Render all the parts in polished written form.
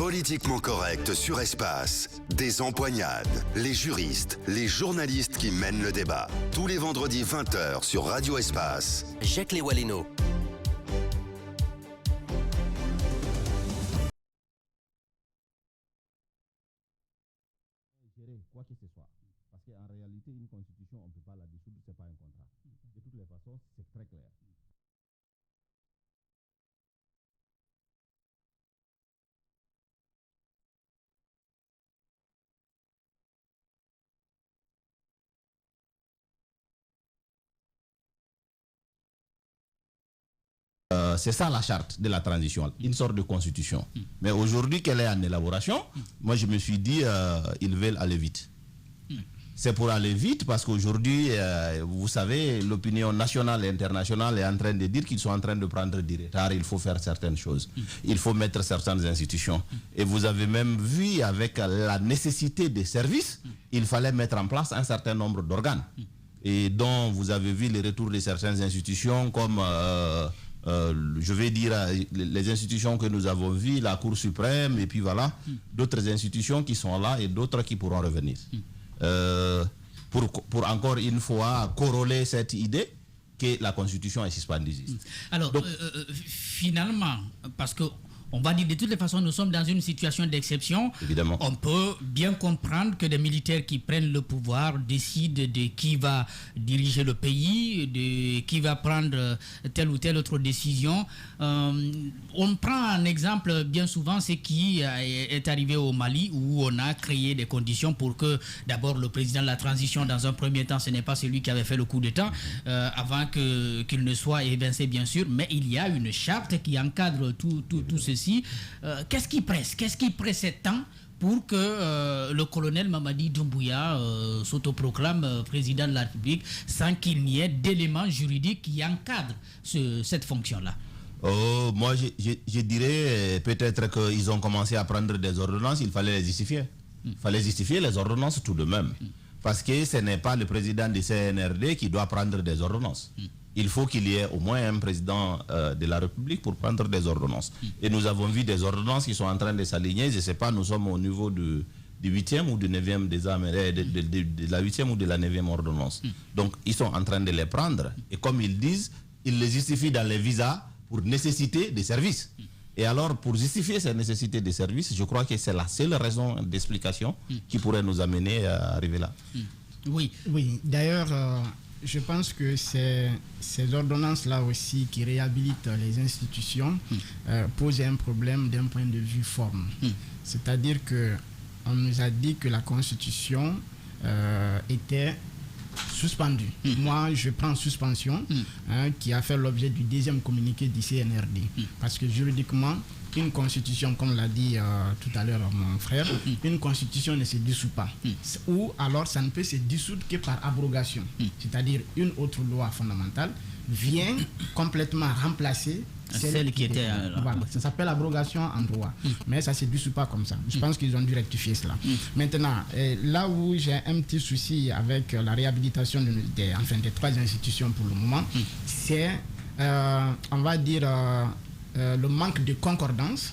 Politiquement correct sur Espace. Des empoignades. Les juristes, les journalistes qui mènent le débat. Tous les vendredis 20h sur Radio Espace. Jacques Lewaleno. Quoi que ce soit. Parce qu'en réalité, une constitution, on ne peut pas la dissoudre, ce n'est pas un contrat. De toutes les façons, c'est très clair. C'est ça la charte de la transition, une sorte de constitution. Mais aujourd'hui qu'elle est en élaboration, moi je me suis dit, ils veulent aller vite. C'est pour aller vite parce qu'aujourd'hui, vous savez, l'opinion nationale et internationale est en train de dire qu'ils sont en train de prendre du retard. Il faut faire certaines choses. Il faut mettre certaines institutions. Et vous avez même vu avec la nécessité des services, il fallait mettre en place un certain nombre d'organes. Et dont vous avez vu les retours de certaines institutions comme... je vais dire les institutions que nous avons vues, la Cour suprême et puis voilà, d'autres institutions qui sont là et d'autres qui pourront revenir. Pour encore une fois corroler cette idée que la Constitution est suspendue. Alors, donc, finalement, parce que on va dire de toutes les façons, nous sommes dans une situation d'exception. Évidemment. On peut bien comprendre que des militaires qui prennent le pouvoir décident de qui va diriger le pays, de qui va prendre telle ou telle autre décision. On prend un exemple bien souvent, c'est qui est arrivé au Mali où on a créé des conditions pour que d'abord le président de la transition, dans un premier temps, ce n'est pas celui qui avait fait le coup d'État, avant qu'il ne soit évincé bien sûr, mais il y a une charte qui encadre tout ceci. Qu'est-ce qui presse tant pour que le colonel Mamadi Doumbouya s'autoproclame président de la République sans qu'il n'y ait d'éléments juridiques qui encadrent cette fonction-là? Moi, je dirais peut-être qu'ils ont commencé à prendre des ordonnances, il fallait les justifier. Il fallait justifier les ordonnances tout de même. Parce que ce n'est pas le président du CNRD qui doit prendre des ordonnances. Il faut qu'il y ait au moins un président de la République pour prendre des ordonnances. Et nous avons vu des ordonnances qui sont en train de s'aligner. Je ne sais pas, nous sommes au niveau du 8e ou du 9e des de la 8e ou de la 9e ordonnance. Donc, ils sont en train de les prendre. Et comme ils disent, ils les justifient dans les visas pour nécessité des services. Et alors, pour justifier cette nécessité des services, je crois que c'est la seule raison d'explication qui pourrait nous amener à arriver là. Oui. Oui, d'ailleurs... je pense que ces ordonnances-là aussi qui réhabilitent les institutions posent un problème d'un point de vue forme. C'est-à-dire qu'on nous a dit que la Constitution était suspendue. Moi, je prends suspension qui a fait l'objet du deuxième communiqué du CNRD. Parce que juridiquement, une constitution, comme l'a dit tout à l'heure mon frère, une constitution ne se dissout pas. Ou alors ça ne peut se dissoudre que par abrogation. C'est-à-dire une autre loi fondamentale vient complètement remplacer celle qui était... Voilà, ça s'appelle abrogation en droit. Mais ça ne se dissout pas comme ça. Je pense qu'ils ont dû rectifier cela. Maintenant, là où j'ai un petit souci avec la réhabilitation des trois institutions pour le moment, c'est, on va dire... le manque de concordance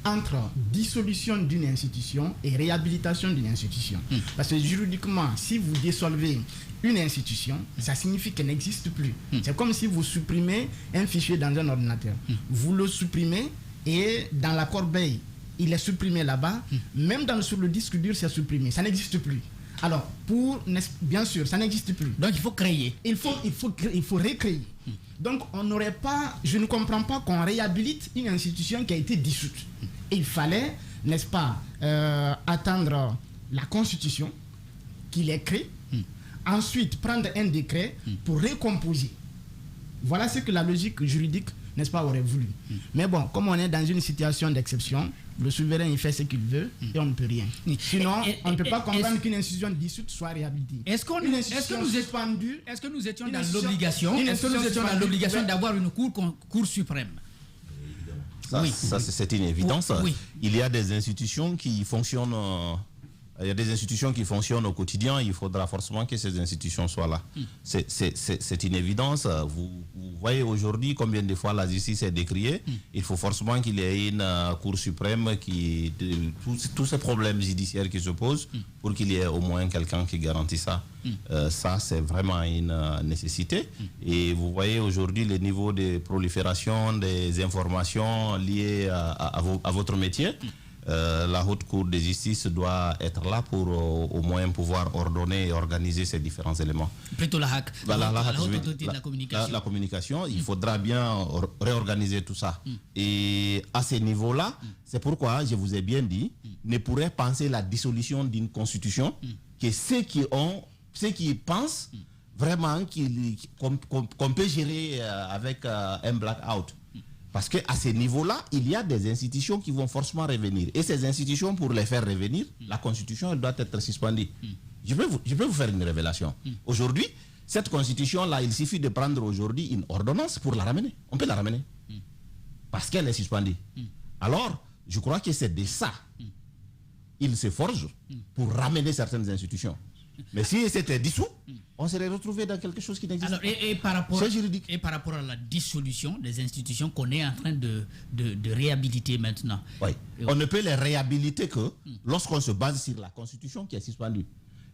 entre dissolution d'une institution et réhabilitation d'une institution. Parce que juridiquement, si vous dissolvez une institution, ça signifie qu'elle n'existe plus. C'est comme si vous supprimez un fichier dans un ordinateur. Vous le supprimez et dans la corbeille, il est supprimé là-bas. Même sur le disque dur, c'est supprimé. Ça n'existe plus. Alors, bien sûr, ça n'existe plus. Donc, il faut créer. Il faut recréer. Donc, on n'aurait pas... Je ne comprends pas qu'on réhabilite une institution qui a été dissoute. Il fallait, n'est-ce pas, attendre la Constitution, qu'il est créé, ensuite prendre un décret pour recomposer. Voilà ce que la logique juridique, n'est-ce pas, aurait voulu. Mais bon, comme on est dans une situation d'exception, le souverain il fait ce qu'il veut et on ne peut rien. Sinon, on ne peut pas comprendre qu'une institution dissoute soit réhabilitée. Est-ce que nous étions dans l'obligation d'avoir une cour suprême? Ça, c'est une évidence. Oui. Il y a des institutions qui fonctionnent Il y a des institutions qui fonctionnent au quotidien, il faudra forcément que ces institutions soient là. C'est une évidence. Vous voyez aujourd'hui combien de fois la justice est décriée. Il faut forcément qu'il y ait une Cour suprême tous ces problèmes judiciaires qui se posent pour qu'il y ait au moins quelqu'un qui garantit ça. Ça, c'est vraiment une nécessité. Et vous voyez aujourd'hui le niveau de prolifération des informations liées à votre métier. La Haute Cour de justice doit être là pour au moins pouvoir ordonner et organiser ces différents éléments. Plutôt la HAC, la Haute Autorité de la Communication. La communication, il faudra bien réorganiser tout ça. Et à ce niveau-là, c'est pourquoi je vous ai bien dit, ne pourrait penser la dissolution d'une constitution que ceux qui pensent vraiment qu'on peut gérer avec un blackout. Parce qu'à ce niveau-là, il y a des institutions qui vont forcément revenir. Et ces institutions, pour les faire revenir, la Constitution, elle doit être suspendue. Je peux vous faire une révélation. Aujourd'hui, cette Constitution-là, il suffit de prendre aujourd'hui une ordonnance pour la ramener. On peut la ramener. Parce qu'elle est suspendue. Alors, je crois que c'est de ça. Il se forge pour ramener certaines institutions. Mais si c'était dissous, on serait retrouvé dans quelque chose qui n'existe pas. Et par rapport à la dissolution des institutions qu'on est en train de réhabiliter maintenant. Oui. On ne peut les réhabiliter que lorsqu'on se base sur la Constitution qui est suspendue.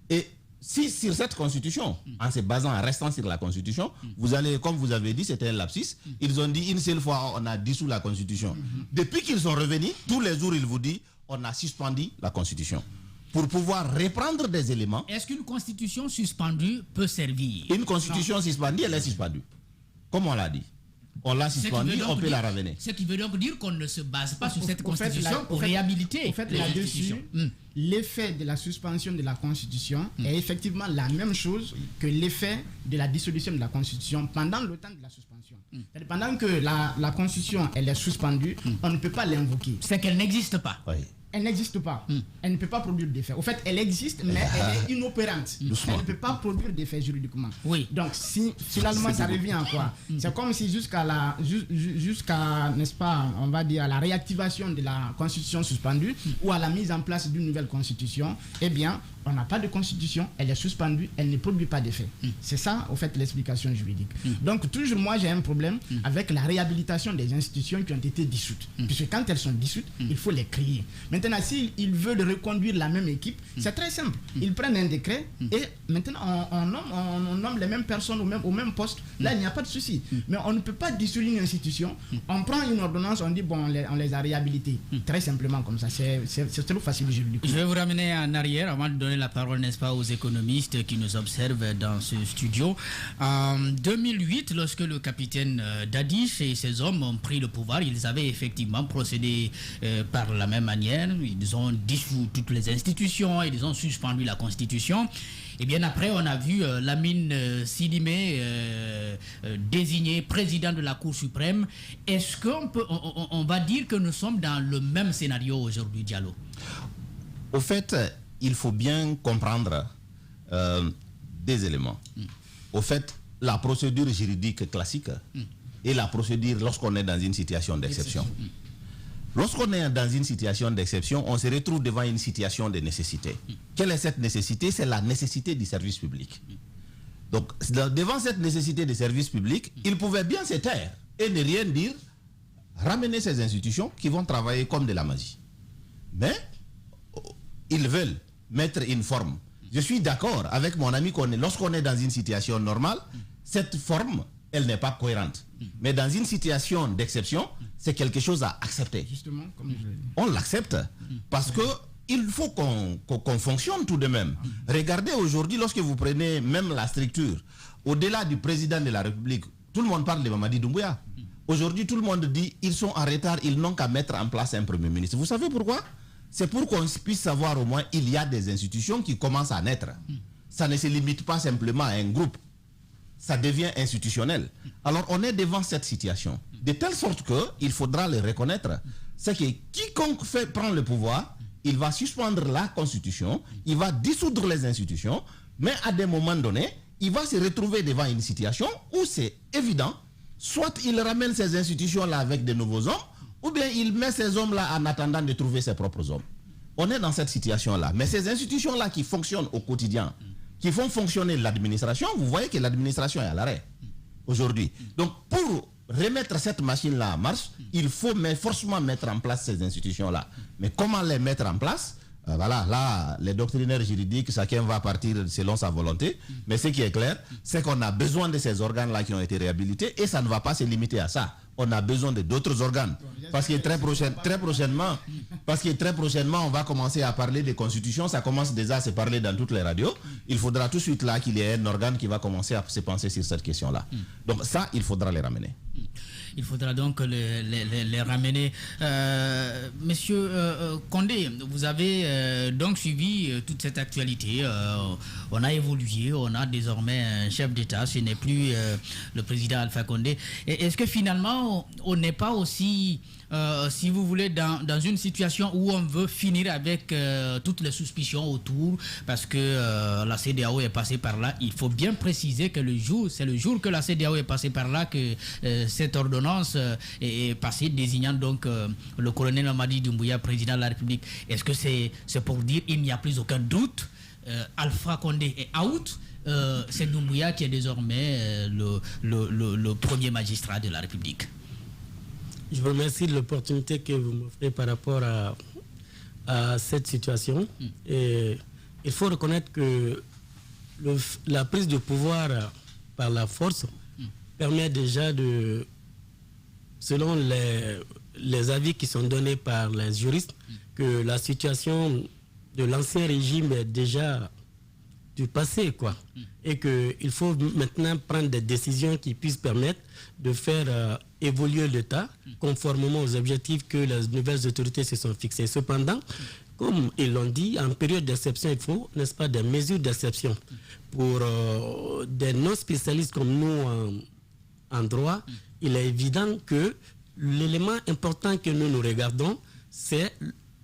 Et si sur cette Constitution, en se basant, en restant sur la Constitution, vous allez, comme vous avez dit, c'était un lapsus, ils ont dit une seule fois on a dissous la Constitution. Depuis qu'ils sont revenus, tous les jours ils vous disent on a suspendu la Constitution. Pour pouvoir reprendre des éléments. Est-ce qu'une constitution suspendue peut servir? Une constitution suspendue, elle est suspendue. Comme on l'a dit. On l'a suspendue, on peut la ramener. Ce qui veut donc dire qu'on ne se base pas sur cette constitution pour réhabiliter. En fait, là-dessus, l'effet de la suspension de la constitution est effectivement la même chose que l'effet de la dissolution de la constitution pendant le temps de la suspension. Pendant que la constitution elle est suspendue, on ne peut pas l'invoquer. C'est qu'elle n'existe pas. Oui. Elle n'existe pas. Elle ne peut pas produire d'effet. Au fait, elle existe, mais elle est inopérante. Elle ne peut pas produire d'effet juridiquement. Oui. Donc, si finalement ça revient à quoi? C'est comme si jusqu'à n'est-ce pas, on va dire, à la réactivation de la constitution suspendue ou à la mise en place d'une nouvelle constitution, eh bien, on n'a pas de constitution, elle est suspendue, elle ne produit pas d'effet. C'est ça, au fait, l'explication juridique. Donc, toujours, moi, j'ai un problème avec la réhabilitation des institutions qui ont été dissoutes. Puisque quand elles sont dissoutes, il faut les créer. Maintenant, s'ils veulent reconduire la même équipe, c'est très simple. Ils prennent un décret et maintenant, on nomme les mêmes personnes au même poste. Là, il n'y a pas de souci. Mais on ne peut pas dissoudre une institution. On prend une ordonnance, on dit, bon, on les a réhabilités. Très simplement comme ça. C'est trop facile juridiquement. Je vais vous ramener en arrière avant de donner la parole, n'est-ce pas, aux économistes qui nous observent dans ce studio. En 2008, lorsque le capitaine Dadis et ses hommes ont pris le pouvoir, ils avaient effectivement procédé par la même manière. Ils ont dissous toutes les institutions, ils ont suspendu la Constitution. Et bien après, on a vu Lamine Sidimé désigné président de la Cour suprême. Est-ce qu'on va dire que nous sommes dans le même scénario aujourd'hui, Diallo? Au fait, il faut bien comprendre des éléments. Au fait, la procédure juridique classique et la procédure lorsqu'on est dans une situation d'exception. Lorsqu'on est dans une situation d'exception, on se retrouve devant une situation de nécessité. Quelle est cette nécessité? C'est la nécessité du service public. Donc, devant cette nécessité de service public, ils pouvaient bien se taire et ne rien dire, ramener ces institutions qui vont travailler comme de la magie. Mais, ils veulent mettre une forme. Je suis d'accord avec mon ami lorsqu'on est dans une situation normale, cette forme, elle n'est pas cohérente. Mais dans une situation d'exception, c'est quelque chose à accepter. Justement, comme je l'ai dit. On l'accepte parce que il faut qu'on fonctionne tout de même. Regardez aujourd'hui, lorsque vous prenez même la structure, au-delà du président de la République, tout le monde parle de Mamadi Doumbouya. Aujourd'hui, tout le monde dit ils sont en retard, ils n'ont qu'à mettre en place un premier ministre. Vous savez pourquoi? C'est pour qu'on puisse savoir au moins il y a des institutions qui commencent à naître. Ça ne se limite pas simplement à un groupe. Ça devient institutionnel. Alors on est devant cette situation. De telle sorte qu'il faudra le reconnaître. C'est que quiconque prend le pouvoir, il va suspendre la Constitution, il va dissoudre les institutions, mais à des moments donnés, il va se retrouver devant une situation où c'est évident, soit il ramène ces institutions-là avec de nouveaux hommes, ou bien il met ces hommes-là en attendant de trouver ses propres hommes. on est dans cette situation-là. Mais ces institutions-là qui fonctionnent au quotidien, qui font fonctionner l'administration, vous voyez que l'administration est à l'arrêt aujourd'hui. Donc, pour remettre cette machine-là en marche, il faut forcément mettre en place ces institutions-là. Mais comment les mettre en place? Voilà, là, les doctrinaires juridiques, chacun va partir selon sa volonté. Mais ce qui est clair, c'est qu'on a besoin de ces organes-là qui ont été réhabilités et ça ne va pas se limiter à ça. On a besoin d'autres organes. Parce que très prochainement, on va commencer à parler de constitution. Ça commence déjà à se parler dans toutes les radios. Il faudra tout de suite là qu'il y ait un organe qui va commencer à se pencher sur cette question-là. Donc ça, il faudra les ramener. Il faudra donc les ramener. Monsieur Condé, vous avez donc suivi toute cette actualité. On a évolué, on a désormais un chef d'État, ce n'est plus le président Alpha Condé. Est-ce que finalement, on n'est pas aussi, si vous voulez, dans une situation où on veut finir avec toutes les suspicions autour, parce que la CEDEAO est passée par là. Il faut bien préciser que c'est le jour que la CEDEAO est passée par là que cette ordonnance est passée, désignant donc le colonel Mamadi Doumbouya, président de la République. Est-ce que c'est pour dire qu'il n'y a plus aucun doute, Alpha Condé est out, c'est Doumbouya qui est désormais le premier magistrat de la République? Je vous remercie de l'opportunité que vous m'offrez par rapport à cette situation. Et il faut reconnaître que la prise de pouvoir par la force permet déjà de, selon les avis qui sont donnés par les juristes, que la situation de l'ancien régime est déjà du passé, quoi. Et qu'il faut maintenant prendre des décisions qui puissent permettre de faire évoluer l'État conformément aux objectifs que les nouvelles autorités se sont fixés. Cependant, comme ils l'ont dit, en période d'exception, il faut, n'est-ce pas, des mesures d'exception. Pour des non-spécialistes comme nous en droit, il est évident que l'élément important que nous regardons, c'est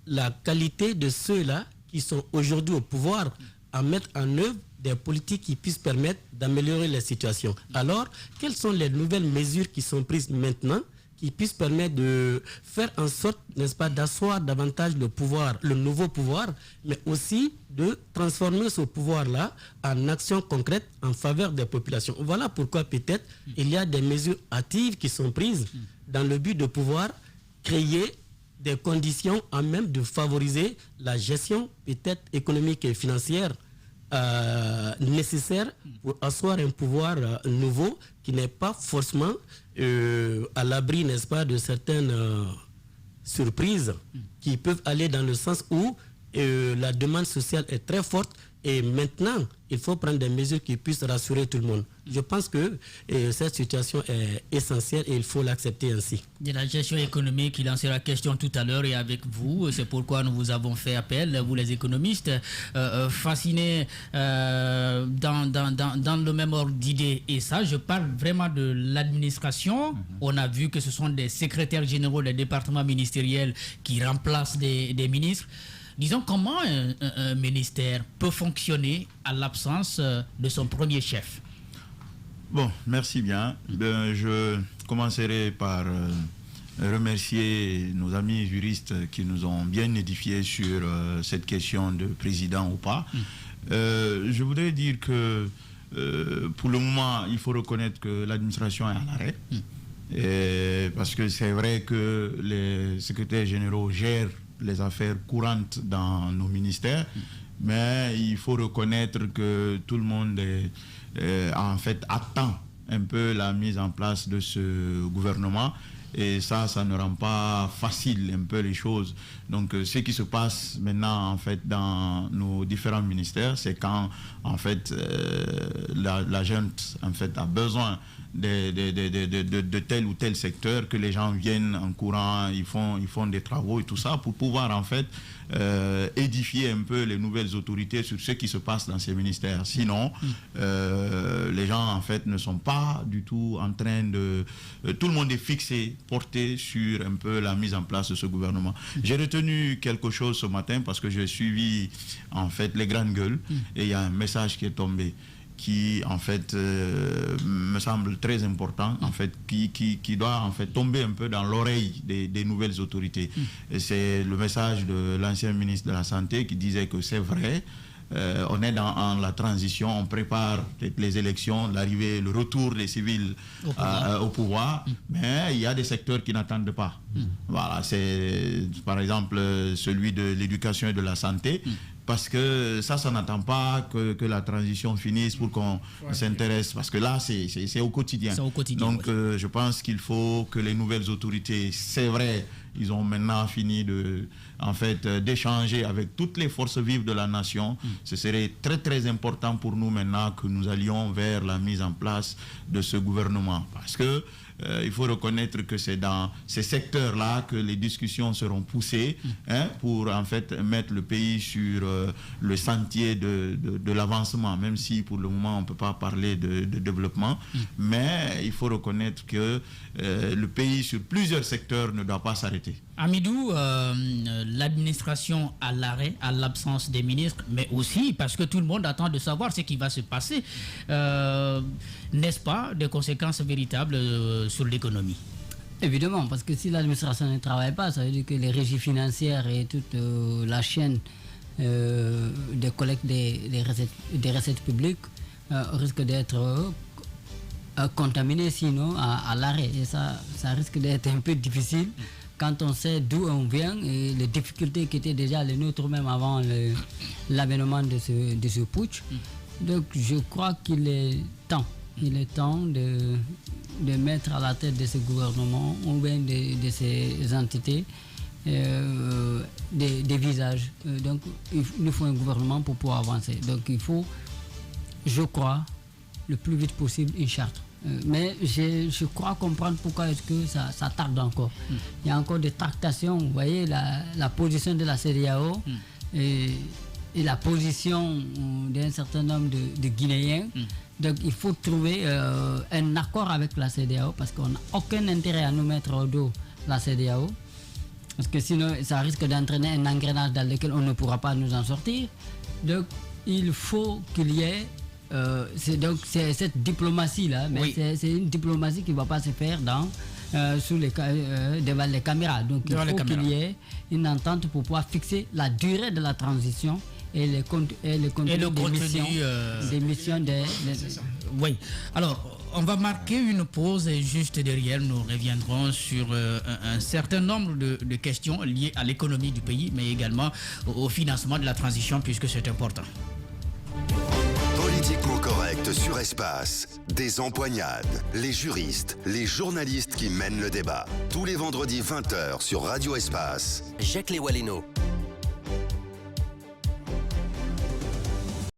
la qualité de ceux-là qui sont aujourd'hui au pouvoir à mettre en œuvre des politiques qui puissent permettre d'améliorer la situation. Alors, quelles sont les nouvelles mesures qui sont prises maintenant qui puissent permettre de faire en sorte, n'est-ce pas, d'asseoir davantage le pouvoir, le nouveau pouvoir, mais aussi de transformer ce pouvoir-là en action concrète en faveur des populations. Voilà pourquoi peut-être il y a des mesures hâtives qui sont prises dans le but de pouvoir créer des conditions à même de favoriser la gestion peut-être économique et financière nécessaire pour asseoir un pouvoir nouveau qui n'est pas forcément à l'abri, n'est-ce pas, de certaines surprises qui peuvent aller dans le sens où la demande sociale est très forte et maintenant il faut prendre des mesures qui puissent rassurer tout le monde. Je pense que cette situation est essentielle et il faut l'accepter ainsi. De la gestion économique, il en sera question tout à l'heure et avec vous. C'est pourquoi nous vous avons fait appel, vous les économistes, fascinés dans le même ordre d'idées. Et ça, je parle vraiment de l'administration. On a vu que ce sont des secrétaires généraux des départements ministériels qui remplacent des ministres. Disons, comment un ministère peut fonctionner à l'absence de son premier chef? Bon, merci bien. Je commencerai par remercier nos amis juristes qui nous ont bien édifiés sur cette question de président ou pas. Je voudrais dire que pour le moment, il faut reconnaître que l'administration est à l'arrêt. Parce que c'est vrai que les secrétaires généraux gèrent les affaires courantes dans nos ministères, mais il faut reconnaître que tout le monde en fait attend un peu la mise en place de ce gouvernement et ça ne rend pas facile un peu les choses. Donc ce qui se passe maintenant en fait dans nos différents ministères, c'est quand en fait la junte en fait a besoin de tel ou tel secteur, que les gens viennent en courant, ils font des travaux et tout ça pour pouvoir en fait édifier un peu les nouvelles autorités sur ce qui se passe dans ces ministères. Sinon, les gens en fait ne sont pas du tout en train de... tout le monde est fixé, porté sur un peu la mise en place de ce gouvernement. J'ai retenu quelque chose ce matin parce que j'ai suivi en fait les grandes gueules et il y a un message qui est tombé. qui en fait me semble très important, en fait, qui doit en fait tomber un peu dans l'oreille des nouvelles autorités. Et c'est le message de l'ancien ministre de la Santé qui disait que c'est vrai. On est dans la transition, on prépare les élections, l'arrivée, le retour des civils au pouvoir, mais il y a des secteurs qui n'attendent pas. Voilà, c'est par exemple celui de l'éducation et de la santé, parce que ça n'attend pas que la transition finisse pour qu'on s'intéresse, parce que là, c'est au quotidien. C'est au quotidien. Donc, je pense qu'il faut que les nouvelles autorités, c'est vrai, ils ont maintenant fini d'échanger avec toutes les forces vives de la nation. Ce serait très, très important pour nous maintenant que nous allions vers la mise en place de ce gouvernement. Parce que il faut reconnaître que c'est dans ces secteurs-là que les discussions seront poussées pour en fait mettre le pays sur le sentier de l'avancement, même si pour le moment on ne peut pas parler de développement, mais il faut reconnaître que le pays sur plusieurs secteurs ne doit pas s'arrêter. Amidou, l'administration à l'arrêt, à l'absence des ministres, mais aussi parce que tout le monde attend de savoir ce qui va se passer, n'est-ce pas, des conséquences véritables sur l'économie? Évidemment, parce que si l'administration ne travaille pas, ça veut dire que les régies financières et toute la chaîne de collecte des recettes publiques risque d'être contaminées sinon à l'arrêt. Et ça risque d'être un peu difficile quand on sait d'où on vient et les difficultés qui étaient déjà les nôtres même avant l'avènement de ce putsch. Donc je crois qu'il est temps de mettre à la tête de ce gouvernement ou bien de ces entités des visages. Donc il nous faut un gouvernement pour pouvoir avancer. Donc il faut, je crois, le plus vite possible une charte. Mais je crois comprendre pourquoi est-ce que ça tarde encore. Il y a encore des tractations. Vous voyez la position de la CEDEAO et la position d'un certain nombre de Guinéens. Donc il faut trouver un accord avec la CEDEAO parce qu'on n'a aucun intérêt à nous mettre au dos la CEDEAO. Parce que sinon ça risque d'entraîner un engrenage dans lequel on ne pourra pas nous en sortir. Donc il faut qu'il y ait c'est cette diplomatie-là, mais c'est une diplomatie qui ne va pas se faire devant les caméras. Donc il faut qu'il y ait une entente pour pouvoir fixer la durée de la transition et le contenu des missions. Oui, alors on va marquer une pause et juste derrière nous reviendrons sur un certain nombre de questions liées à l'économie du pays, mais également au financement de la transition puisque c'est important. Politiquement correct sur Espace, des empoignades, les juristes, les journalistes qui mènent le débat. Tous les vendredis 20h sur Radio Espace. Jacques Léwaleno.